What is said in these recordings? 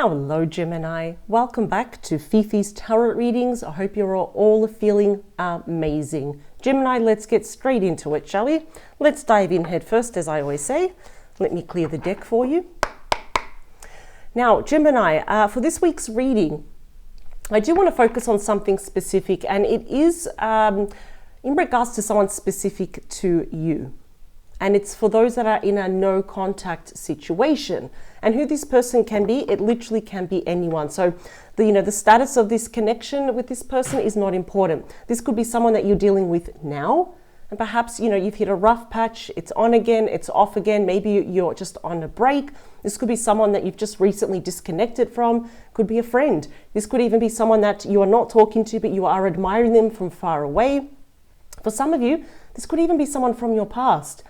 Hello Gemini, welcome back to Fifi's Tarot Readings. I hope you're all feeling amazing. Gemini, let's get straight into it, shall we? Let's dive in head first, as I always say. Let me clear the deck for you. Now Gemini, for this week's reading, I do want to focus on something specific, and it is in regards to someone specific to you. And it's for those that are in a no contact situation. And who this person can be, it literally can be anyone. So the status of this connection with this person is not important. This could be someone that you're dealing with now, and perhaps you've hit a rough patch, it's on again, it's off again, maybe you're just on a break. This could be someone that you've just recently disconnected from, could be a friend. This could even be someone that you are not talking to, but you are admiring them from far away. For some of you, this could even be someone from your past.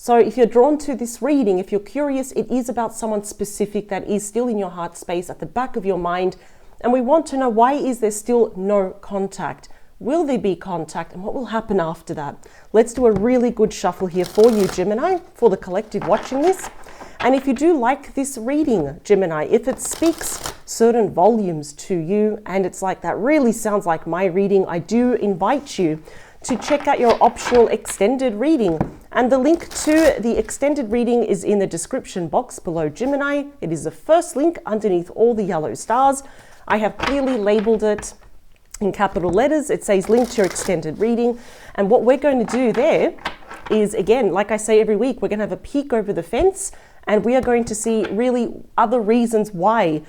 So if you're drawn to this reading, if you're curious, it is about someone specific that is still in your heart space at the back of your mind. And we want to know, why is there still no contact? Will there be contact, and what will happen after that? Let's do a really good shuffle here for you, Gemini, for the collective watching this. And if you do like this reading, Gemini, if it speaks certain volumes to you and it's like that really sounds like my reading, I do invite you to check out your optional extended reading. And the link to the extended reading is in the description box below, Gemini. It is the first link underneath all the yellow stars. I have clearly labeled it in capital letters. It says link to your extended reading. And what we're going to do there is, again, like I say every week, we're going to have a peek over the fence, and we are going to see really other reasons why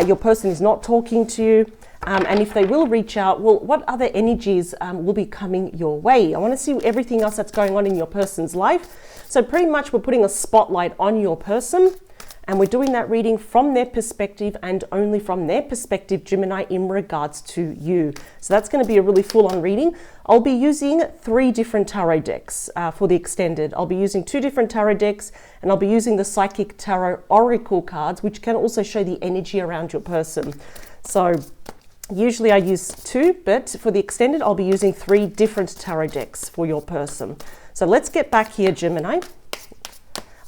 your person is not talking to you. And if they will reach out, well, what other energies will be coming your way? I want to see everything else that's going on in your person's life. So pretty much we're putting a spotlight on your person, and we're doing that reading from their perspective and only from their perspective, Gemini, in regards to you. So that's going to be a really full-on reading. I'll be using 3 different tarot decks for the extended. I'll be using 2 different tarot decks, and I'll be using the Psychic Tarot Oracle cards, which can also show the energy around your person. So usually I use 2, but for the extended, I'll be using 3 different tarot decks for your person. So let's get back here, Gemini.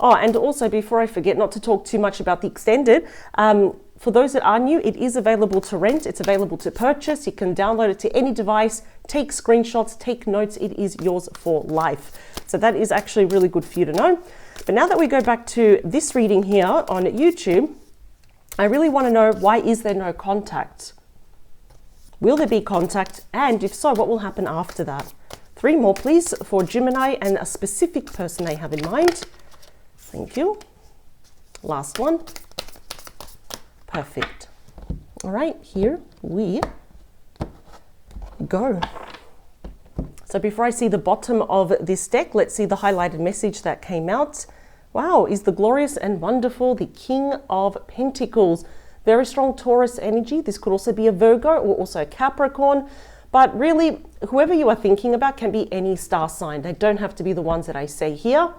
Oh, and also before I forget, not to talk too much about the extended, for those that are new, it is available to rent. It's available to purchase. You can download it to any device, take screenshots, take notes. It is yours for life. So that is actually really good for you to know. But now that we go back to this reading here on YouTube, I really want to know, why is there no contact? Will there be contact? And if so, what will happen after that? 3 more, please, for Gemini and a specific person they have in mind. Thank you. Last one. Perfect. All right, here we go. So before I see the bottom of this deck, let's see the highlighted message that came out. Wow, is the glorious and wonderful, the King of Pentacles. Very strong Taurus energy. This could also be a Virgo or also a Capricorn. But really, whoever you are thinking about can be any star sign. They don't have to be the ones that I say here.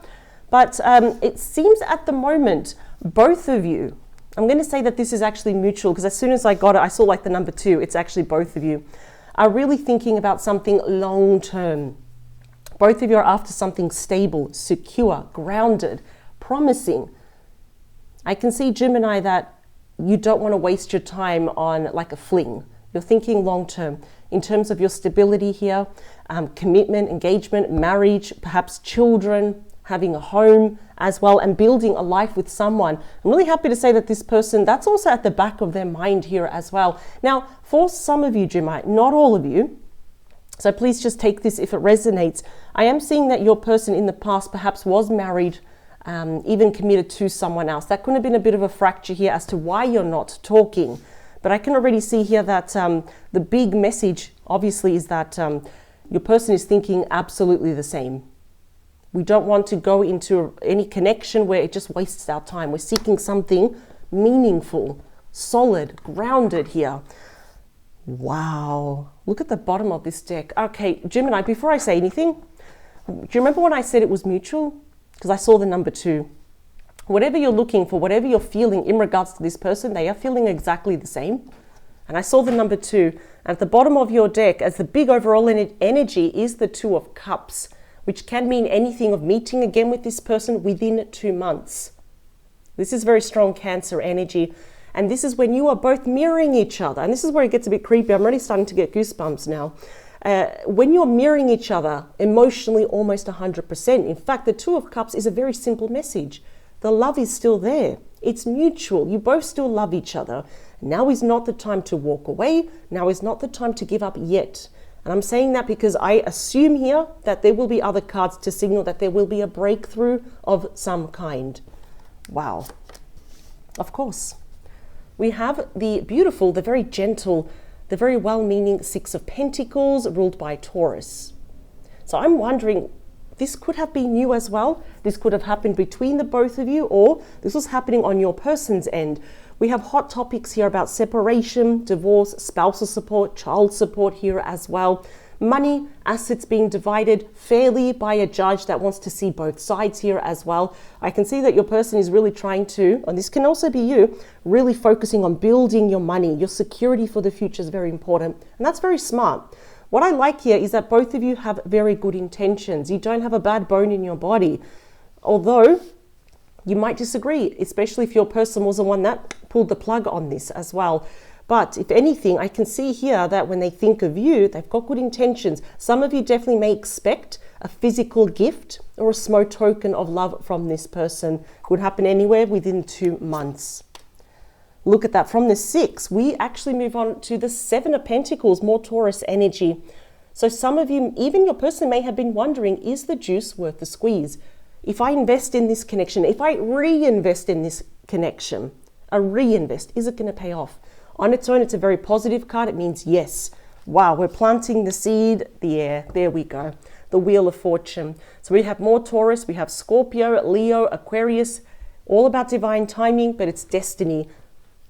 But it seems at the moment, both of you, I'm going to say that this is actually mutual, because as soon as I got it, I saw like the number 2. It's actually both of you are really thinking about something long term. Both of you are after something stable, secure, grounded, promising. I can see, Gemini, that you don't want to waste your time on like a fling. You're thinking long term in terms of your stability here, commitment, engagement, marriage, perhaps children, having a home as well, and building a life with someone. I'm really happy to say that this person, that's also at the back of their mind here as well. Now, for some of you, Gemini, not all of you, so please just take this if it resonates. I am seeing that your person in the past perhaps was married, even committed to someone else. That could have been a bit of a fracture here as to why you're not talking. But I can already see here that the big message, obviously, is that your person is thinking absolutely the same. We don't want to go into any connection where it just wastes our time. We're seeking something meaningful, solid, grounded here. Wow. Look at the bottom of this deck. Okay, Gemini, before I say anything, do you remember when I said it was mutual? Because I saw the number 2. Whatever you're looking for, whatever you're feeling in regards to this person, they are feeling exactly the same. And I saw the number 2. And at the bottom of your deck, as the big overall energy, is the 2 of Cups, which can mean anything of meeting again with this person within 2 months. This is very strong Cancer energy. And this is when you are both mirroring each other. And this is where it gets a bit creepy. I'm already starting to get goosebumps now. When you're mirroring each other emotionally almost 100%. In fact, the Two of Cups is a very simple message. The love is still there. It's mutual. You both still love each other. Now is not the time to walk away. Now is not the time to give up yet. And I'm saying that because I assume here that there will be other cards to signal that there will be a breakthrough of some kind. Wow. Of course. We have the beautiful, the very gentle, the very well-meaning Six of Pentacles ruled by Taurus. So I'm wondering, this could have been you as well. This could have happened between the both of you, or this was happening on your person's end. We have hot topics here about separation, divorce, spousal support, child support here as well. Money, assets being divided fairly by a judge that wants to see both sides here as well. I can see that your person is really trying to, and this can also be you, really focusing on building your money. Your security for the future is very important, and that's very smart. What I like here is that both of you have very good intentions. You don't have a bad bone in your body, although you might disagree, especially if your person was the one that pulled the plug on this as well. But if anything, I can see here that when they think of you, they've got good intentions. Some of you definitely may expect a physical gift or a small token of love from this person. Could happen anywhere within 2 months. Look at that. From the 6, we actually move on to the 7 of Pentacles, more Taurus energy. So some of you, even your person may have been wondering, is the juice worth the squeeze? If I invest in this connection, if I reinvest in this connection, a reinvest, is it going to pay off? On its own, it's a very positive card. It means yes. Wow, we're planting the seed, the air. There we go. The Wheel of Fortune. So we have more Taurus. We have Scorpio, Leo, Aquarius. All about divine timing, but it's destiny.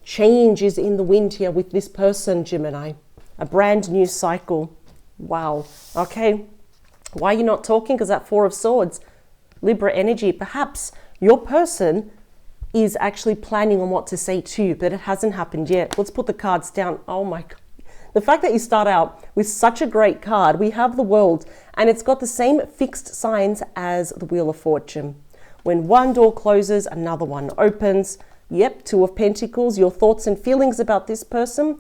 Change is in the wind here with this person, Gemini. A brand new cycle. Wow. Okay. Why are you not talking? Because that 4 of Swords. Libra energy. Perhaps your person is actually planning on what to say to you, but it hasn't happened yet. Let's put the cards down. Oh my God. The fact that you start out with such a great card, we have the World, and it's got the same fixed signs as the Wheel of Fortune. When one door closes, another one opens. Yep, 2 of Pentacles, your thoughts and feelings about this person.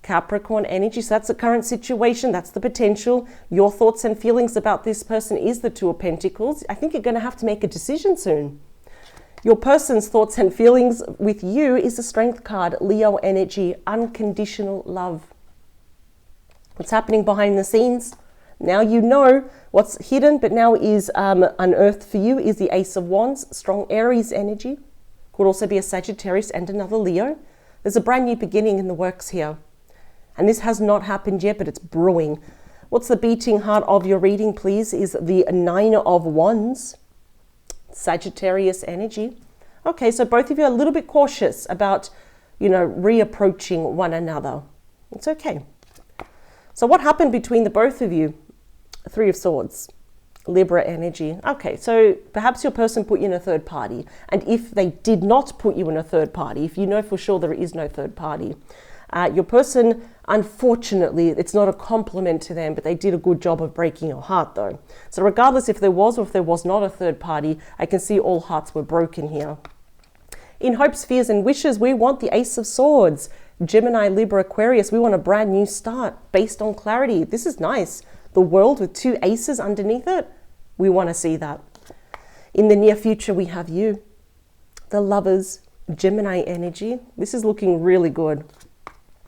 Capricorn energy, so that's the current situation, that's the potential. Your thoughts and feelings about this person is the 2 of Pentacles. I think you're going to have to make a decision soon. Your person's thoughts and feelings with you is the Strength card, Leo energy, unconditional love. What's happening behind the scenes? Now you know what's hidden, but now is unearthed for you is the Ace of Wands, strong Aries energy. Could also be a Sagittarius and another Leo. There's a brand new beginning in the works here. And this has not happened yet, but it's brewing. What's the beating heart of your reading, please, is the 9 of Wands. Sagittarius energy. Okay, so both of you are a little bit cautious about, reapproaching one another. It's okay. So what happened between the both of you? 3 of Swords. Libra energy. Okay, so perhaps your person put you in a third party. And if they did not put you in a third party, if you know for sure there is no third party, your person, unfortunately, it's not a compliment to them, but they did a good job of breaking your heart though. So regardless if there was or if there was not a third party, I can see all hearts were broken here. In hopes, fears, and wishes, we want the Ace of Swords. Gemini, Libra, Aquarius, we want a brand new start based on clarity. This is nice. The World with 2 aces underneath it. We want to see that. In the near future, we have you. The Lovers, Gemini energy. This is looking really good.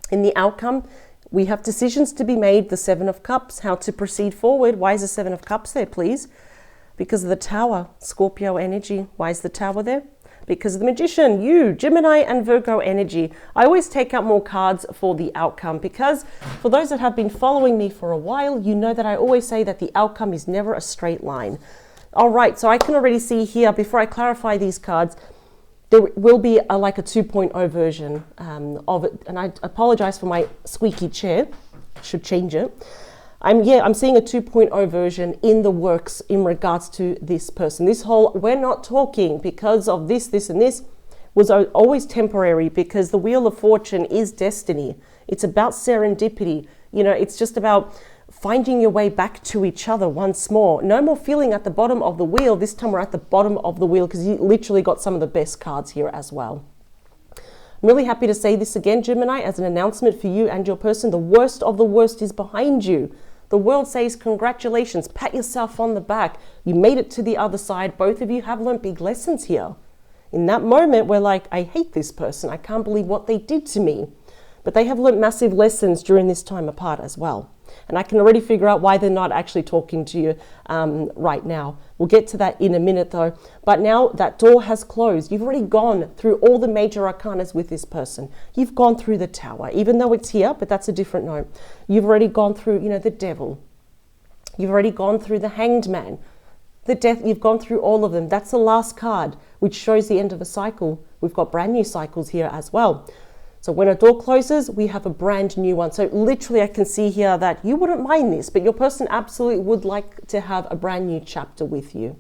In the outcome, we have decisions to be made. The 7 of Cups, how to proceed forward. Why is the 7 of Cups there, please? Because of the Tower, Scorpio energy. Why is the Tower there? Because of the Magician, you, Gemini and Virgo energy. I always take out more cards for the outcome because for those that have been following me for a while, you know that I always say that the outcome is never a straight line. All right, so I can already see here, before I clarify these cards, there will be like a 2.0 version of it. And I apologize for my squeaky chair. Should change it. I'm seeing a 2.0 version in the works in regards to this person. This whole, we're not talking because of this, and this was always temporary because the Wheel of Fortune is destiny. It's about serendipity. It's just about finding your way back to each other once more. No more feeling at the bottom of the wheel. This time we're at the bottom of the wheel because you literally got some of the best cards here as well. I'm really happy to say this again, Gemini, as an announcement for you and your person. The worst of the worst is behind you. The world says congratulations, pat yourself on the back. You made it to the other side. Both of you have learned big lessons here. In that moment, we're like, I hate this person. I can't believe what they did to me. But they have learned massive lessons during this time apart as well. And I can already figure out why they're not actually talking to you right now. We'll get to that in a minute though. But now that door has closed. You've already gone through all the major arcanas with this person. You've gone through the Tower, even though it's here, but that's a different note. You've already gone through, the Devil. You've already gone through the Hanged Man. The Death, you've gone through all of them. That's the last card, which shows the end of a cycle. We've got brand new cycles here as well. So when a door closes, we have a brand new one. So literally I can see here that you wouldn't mind this, but your person absolutely would like to have a brand new chapter with you.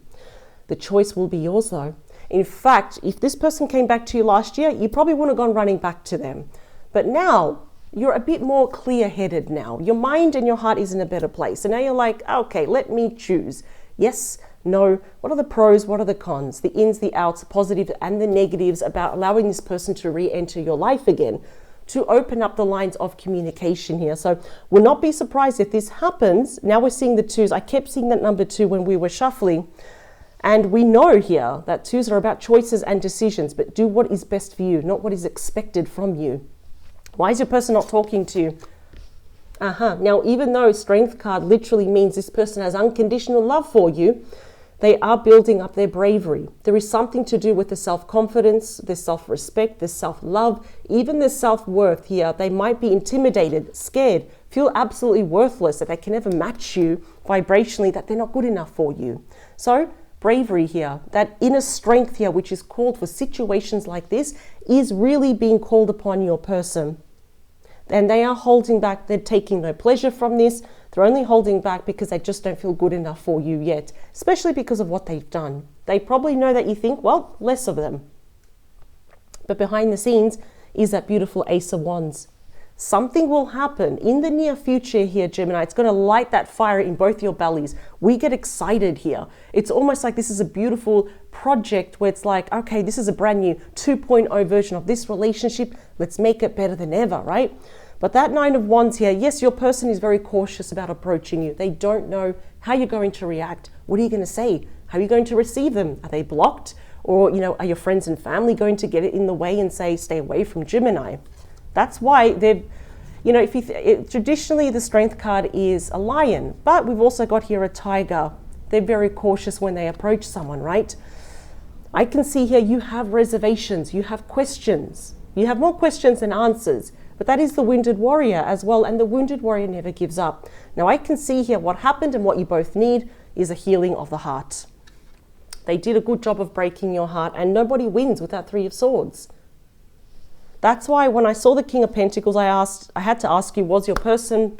The choice will be yours though. In fact, if this person came back to you last year, you probably wouldn't have gone running back to them. But now you're a bit more clear-headed now. Your mind and your heart is in a better place. And now you're like, okay, let me choose. Yes, no, what are the pros, what are the cons, the ins, the outs, the positives and the negatives about allowing this person to re-enter your life again, to open up the lines of communication here. So we'll not be surprised if this happens. Now we're seeing the twos. I kept seeing that number 2 when we were shuffling. And we know here that twos are about choices and decisions, but do what is best for you, not what is expected from you. Why is your person not talking to you? Now, even though Strength card literally means this person has unconditional love for you, they are building up their bravery. There is something to do with the self-confidence, the self-respect, the self-love, even the self-worth here. They might be intimidated, scared, feel absolutely worthless, that they can never match you vibrationally, that they're not good enough for you. So bravery here, that inner strength here, which is called for situations like this, is really being called upon your person. And they are holding back. They're taking no pleasure from this. They're only holding back because they just don't feel good enough for you yet, especially because of what they've done. They probably know that you think, well, less of them. But behind the scenes is that beautiful Ace of Wands. Something will happen in the near future here, Gemini. It's going to light that fire in both your bellies. We get excited here. It's almost like this is a beautiful project where it's like, okay, this is a brand new 2.0 version of this relationship. Let's make it better than ever, right? But that Nine of Wands here, yes, your person is very cautious about approaching you. They don't know how you're going to react. What are you going to say? How are you going to receive them? Are they blocked? Or, are your friends and family going to get it in the way and say, stay away from Gemini? That's why they've, traditionally the Strength card is a lion, but we've also got here a tiger. They're very cautious when they approach someone, right? I can see here you have reservations, you have questions. You have more questions than answers, but that is the Wounded Warrior as well, and the Wounded Warrior never gives up. Now I can see here what happened, and what you both need is a healing of the heart. They did a good job of breaking your heart, and nobody wins with that Three of Swords. That's why when I saw the King of Pentacles, I had to ask you, was your person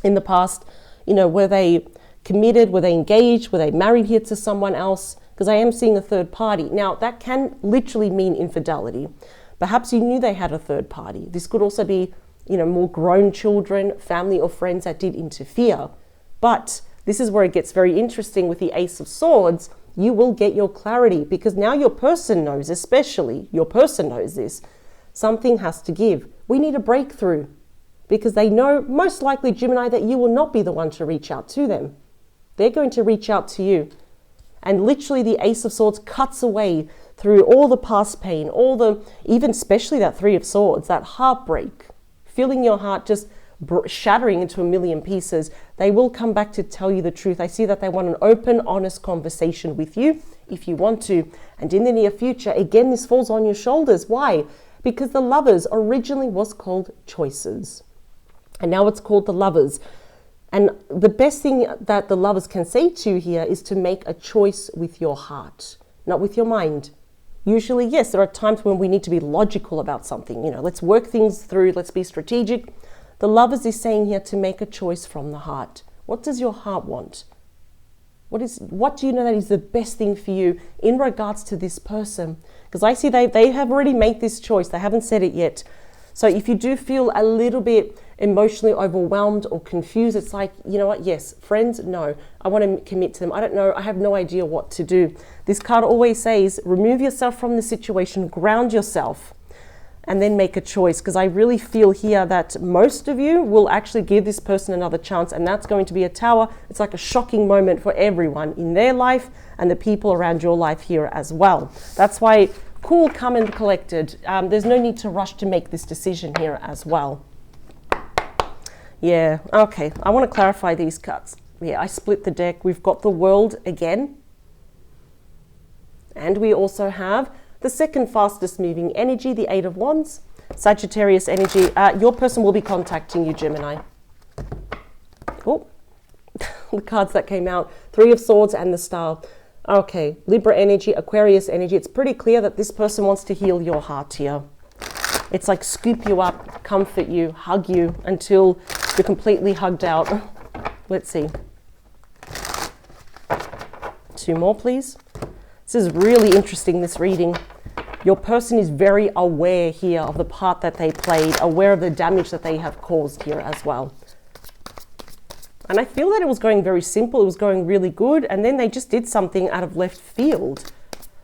in the past, were they committed, were they engaged, were they married here to someone else? Because I am seeing a third party. Now that can literally mean infidelity. Perhaps you knew they had a third party. This could also be, more grown children, family or friends that did interfere. But this is where it gets very interesting with the Ace of Swords. You will get your clarity because now your person knows, especially your person knows this. Something has to give. We need a breakthrough because they know, most likely, Gemini, that you will not be the one to reach out to them. They're going to reach out to you. And literally the Ace of Swords cuts away through all the past pain, even especially that Three of Swords, that heartbreak, feeling your heart just shattering into a million pieces. They will come back to tell you the truth. I see that they want an open, honest conversation with you if you want to. And in the near future, again, this falls on your shoulders. Why? Because the Lovers originally was called Choices. And now it's called the Lovers. And the best thing that the Lovers can say to you here is to make a choice with your heart, not with your mind. Usually, yes, there are times when we need to be logical about something. Let's work things through, let's be strategic. The Lovers is saying here to make a choice from the heart. What does your heart want? What do you know that is the best thing for you in regards to this person? Because I see they have already made this choice. They haven't said it yet. So if you do feel a little bit emotionally overwhelmed or confused, it's like, you know what? Yes, friends, no. I want to commit to them. I don't know. I have no idea what to do. This card always says, remove yourself from the situation, ground yourself. and then make a choice, because I really feel here that most of you will actually give this person another chance, and that's going to be a Tower. It's like a shocking moment for everyone in their life and the people around your life here as well. That's why cool, calm and collected. There's no need to rush to make this decision here as well. Yeah, okay, I want to clarify these cards. Yeah, I split the deck. We've got the World again, and we also have the second fastest moving energy, the Eight of Wands, Sagittarius energy. Your person will be contacting you, Gemini. Oh, the cards that came out, Three of Swords and the Star. Okay, Libra energy, Aquarius energy. It's pretty clear that this person wants to heal your heart here. It's like scoop you up, comfort you, hug you until you're completely hugged out. Let's see. Two more, please. This is really interesting, this reading. Your person is very aware here of the part that they played, aware of the damage that they have caused here as well. And I feel that it was going very simple, it was going really good, and then they just did something out of left field.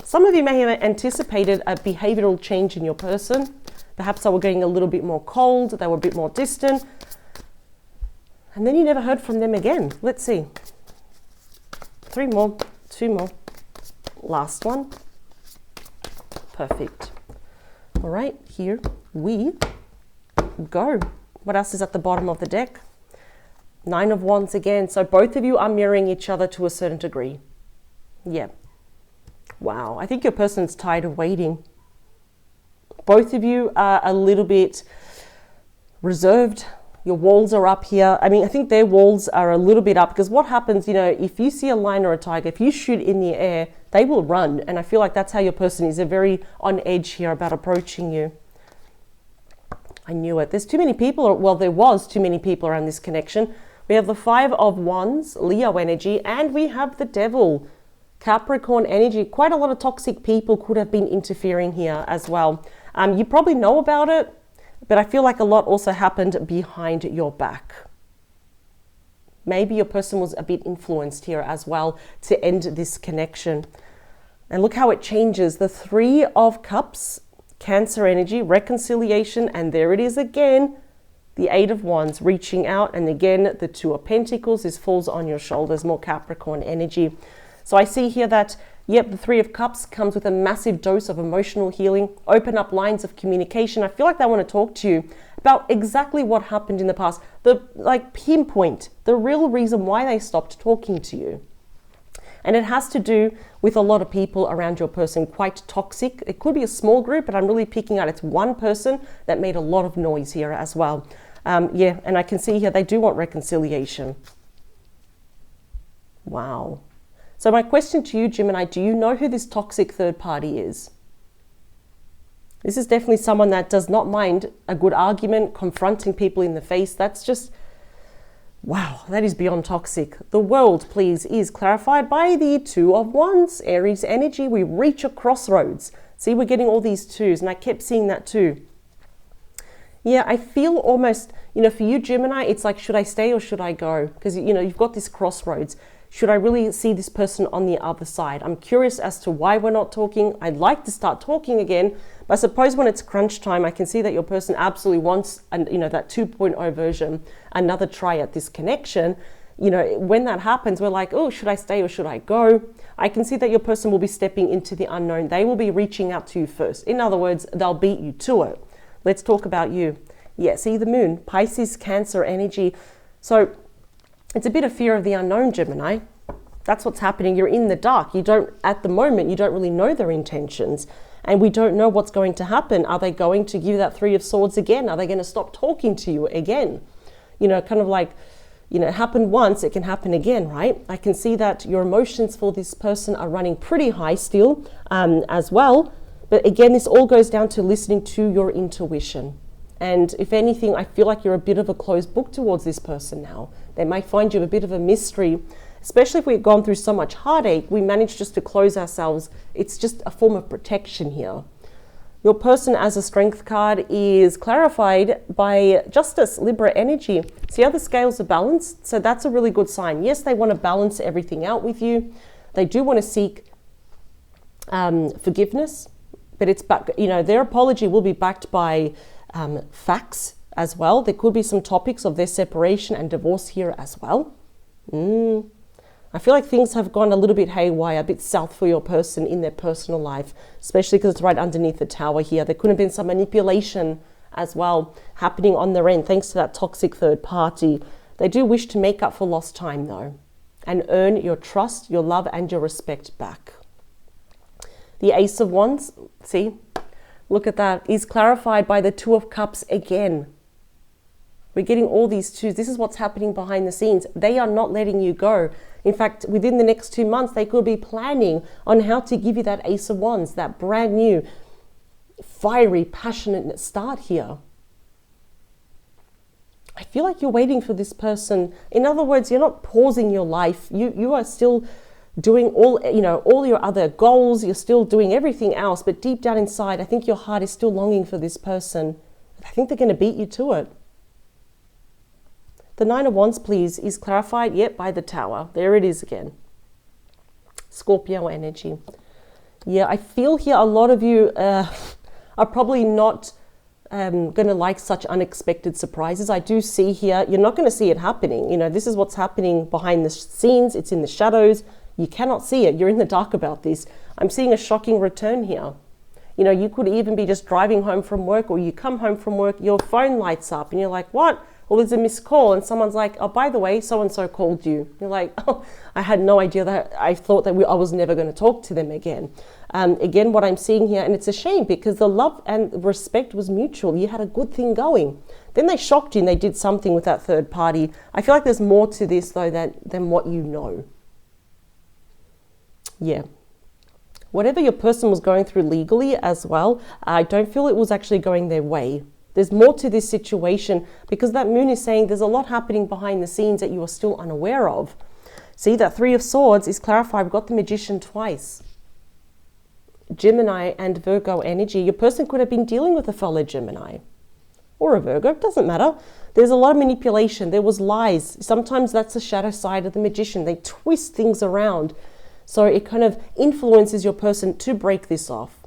Some of you may have anticipated a behavioral change in your person. Perhaps they were getting a little bit more cold, they were a bit more distant, and then you never heard from them again. Let's see. Three more, two more. Last one. Perfect. All right, here we go. What else is at the bottom of the deck? Nine of Wands again. So both of you are mirroring each other to a certain degree. Yeah. Wow. I think your person's tired of waiting. Both of you are a little bit reserved. Your walls are up here. I mean, I think their walls are a little bit up, because what happens, you know, if you see a lion or a tiger, if you shoot in the air, they will run. And I feel like that's how your person is. They're very on edge here about approaching you. I knew it. There's too many people, well, there was too many people around this connection. We have the Five of Wands, Leo energy, and we have the Devil, Capricorn energy. Quite a lot of toxic people could have been interfering here as well. You probably know about it, but I feel like a lot also happened behind your back. Maybe your person was a bit influenced here as well to end this connection. And look how it changes. The Three of Cups, Cancer energy, reconciliation, and there it is again. The Eight of Wands, reaching out, and again, the Two of Pentacles. This falls on your shoulders, more Capricorn energy. So I see here that, yep, the Three of Cups comes with a massive dose of emotional healing. Open up lines of communication. I feel like they want to talk to you about exactly what happened in the past. Pinpoint the real reason why they stopped talking to you. And it has to do with a lot of people around your person, quite toxic. It could be a small group, but I'm really picking out it's one person that made a lot of noise here as well. Yeah, and I can see here they do want reconciliation. Wow. So my question to you, Gemini, do you know who this toxic third party is? This is definitely someone that does not mind a good argument, confronting people in the face. That's just, wow, that is beyond toxic. The World, please, is clarified by the Two of Wands, Aries energy. We reach a crossroads. See, we're getting all these twos, and I kept seeing that too. Yeah, I feel almost, you know, for you, Gemini, it's like, should I stay or should I go? Because, you know, you've got this crossroads. Should I really see this person on the other side? I'm curious as to why we're not talking. I'd like to start talking again, but I suppose when it's crunch time, I can see that your person absolutely wants, you know, that 2.0 version, another try at this connection. You know, when that happens, we're like, oh, should I stay or should I go? I can see that your person will be stepping into the unknown. They will be reaching out to you first. In other words, they'll beat you to it. Let's talk about you. Yeah, see the Moon, Pisces, Cancer energy. So it's a bit of fear of the unknown, Gemini. That's what's happening. You're in the dark. You don't, at the moment, you don't really know their intentions. And we don't know what's going to happen. Are they going to give you that Three of Swords again? Are they going to stop talking to you again? You know, kind of like, you know, it happened once, it can happen again, right? I can see that your emotions for this person are running pretty high still as well. But again, this all goes down to listening to your intuition. And if anything, I feel like you're a bit of a closed book towards this person now. They might find you a bit of a mystery, especially if we've gone through so much heartache, we manage just to close ourselves. It's just a form of protection here. Your person as a strength card is clarified by Justice, Libra energy. See how the scales are balanced? So that's a really good sign. Yes, they want to balance everything out with you. They do want to seek forgiveness. But it's back, you know, their apology will be backed by facts as well. There could be some topics of their separation and divorce here as well. I feel like things have gone a little bit haywire, a bit south for your person in their personal life, especially because it's right underneath the tower here. There could have been some manipulation as well happening on their end, thanks to that toxic third party. They do wish to make up for lost time though, and earn your trust, your love, and your respect back. The Ace of Wands, see, look at that, is clarified by the Two of Cups again. We're getting all these twos. This is what's happening behind the scenes. They are not letting you go. In fact, within the next 2 months, they could be planning on how to give you that Ace of Wands, that brand new, fiery, passionate start here. I feel like you're waiting for this person. In other words, you're not pausing your life. You are still doing all, you know, all your other goals. You're still doing everything else. But deep down inside, I think your heart is still longing for this person. I think they're going to beat you to it. The Nine of Wands, please, is clarified, yet by the Tower. There it is again. Scorpio energy. Yeah, I feel here a lot of you are probably not going to like such unexpected surprises. I do see here, you're not going to see it happening. You know, this is what's happening behind the scenes. It's in the shadows. You cannot see it. You're in the dark about this. I'm seeing a shocking return here. You know, you could even be just driving home from work, or you come home from work, your phone lights up and you're like, what? Well, there's a missed call, and someone's like, oh, by the way, so-and-so called you. You're like, oh, I had no idea that. I thought that I was never going to talk to them again. Again, what I'm seeing here, and it's a shame because the love and respect was mutual. You had a good thing going. Then they shocked you and they did something with that third party. I feel like there's more to this, though, than what you know. Yeah. Whatever your person was going through legally as well, I don't feel it was actually going their way. There's more to this situation because that moon is saying there's a lot happening behind the scenes that you are still unaware of. See, that Three of Swords is clarified. We've got the Magician twice. Gemini and Virgo energy. Your person could have been dealing with a fellow Gemini or a Virgo. It doesn't matter. There's a lot of manipulation. There was lies. Sometimes that's the shadow side of the magician. They twist things around. So it kind of influences your person to break this off,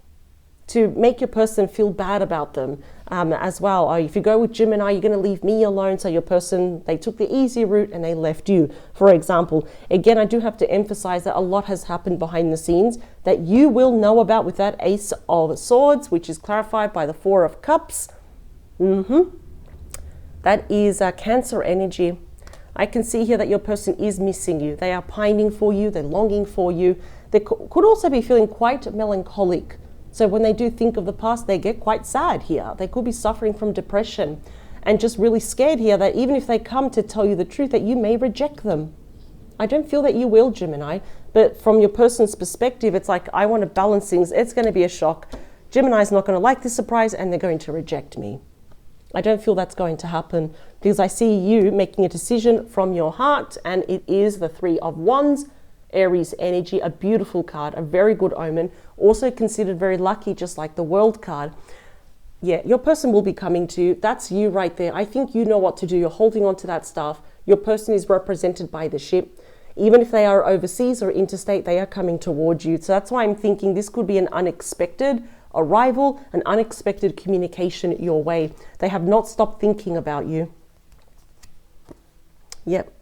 to make your person feel bad about them as well. Or if you go with Gemini, you're going to leave me alone. So your person, they took the easy route and they left you, for example. Again, I do have to emphasize that a lot has happened behind the scenes that you will know about with that Ace of Swords, which is clarified by the Four of Cups. That is Cancer energy. I can see here that your person is missing you. They are pining for you. They're longing for you. They could also be feeling quite melancholic. So when they do think of the past, they get quite sad here. They could be suffering from depression and just really scared here that even if they come to tell you the truth, that you may reject them. I don't feel that you will, Gemini, but from your person's perspective, it's like, I want to balance things. It's going to be a shock. Gemini's not going to like this surprise and they're going to reject me. I don't feel that's going to happen because I see you making a decision from your heart, and it is the Three of Wands. Aries energy, a beautiful card, a very good omen, also considered very lucky, just like the World card. Yeah, your person will be coming to you. That's you right there. I think you know what to do. You're holding on to that stuff. Your person is represented by the ship. Even if they are overseas or interstate, they are coming towards you. So that's why I'm thinking this could be an unexpected arrival, an unexpected communication your way. They have not stopped thinking about you. Yep.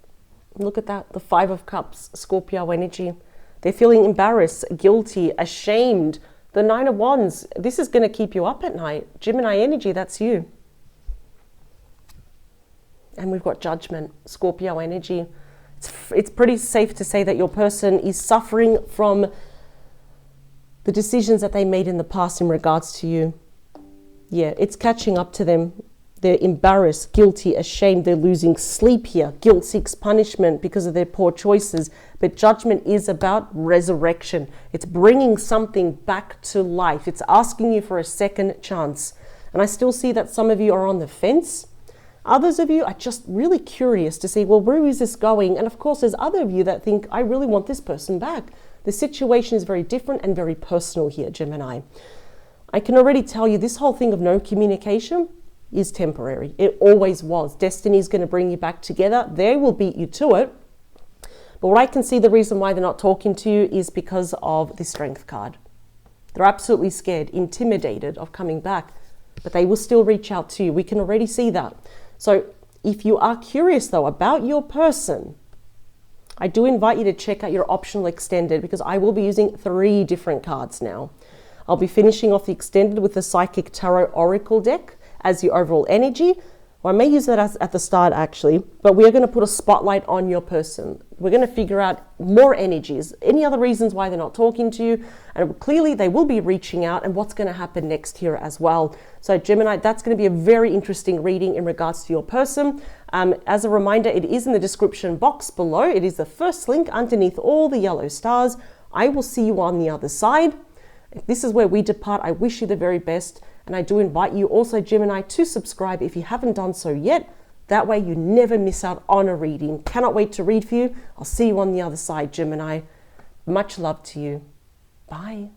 Look at that, the Five of Cups, Scorpio energy. They're feeling embarrassed, guilty, ashamed. The Nine of Wands, this is going to keep you up at night. Gemini energy, that's you. And we've got Judgment, Scorpio energy. It's pretty safe to say that your person is suffering from the decisions that they made in the past in regards to you. Yeah, it's catching up to them. They're embarrassed, guilty, ashamed. They're losing sleep here. Guilt seeks punishment because of their poor choices. But Judgment is about resurrection. It's bringing something back to life. It's asking you for a second chance. And I still see that some of you are on the fence. Others of you are just really curious to see, well, where is this going? And of course, there's other of you that think, I really want this person back. The situation is very different and very personal here, Gemini. I can already tell you this whole thing of no communication is temporary. It always was. Destiny is going to bring you back together. They will beat you to it. But what I can see, the reason why they're not talking to you is because of the Strength card. They're absolutely scared, intimidated of coming back, but they will still reach out to you. We can already see that. So if you are curious though about your person, I do invite you to check out your optional extended, because I will be using 3 different cards now. I'll be finishing off the extended with the Psychic Tarot Oracle deck as the overall energy. Well, I may use that at the start actually, but we're going to put a spotlight on your person. We're going to figure out more energies, any other reasons why they're not talking to you, and clearly they will be reaching out, and what's going to happen next here as well. So Gemini, that's going to be a very interesting reading in regards to your person. As a reminder, it is in the description box below. It is the first link underneath all the yellow stars. I will see you on the other side. If this is where we depart, I wish you the very best. And I do invite you also, Gemini, to subscribe if you haven't done so yet. That way you never miss out on a reading. Cannot wait to read for you. I'll see you on the other side, Gemini. Much love to you. Bye.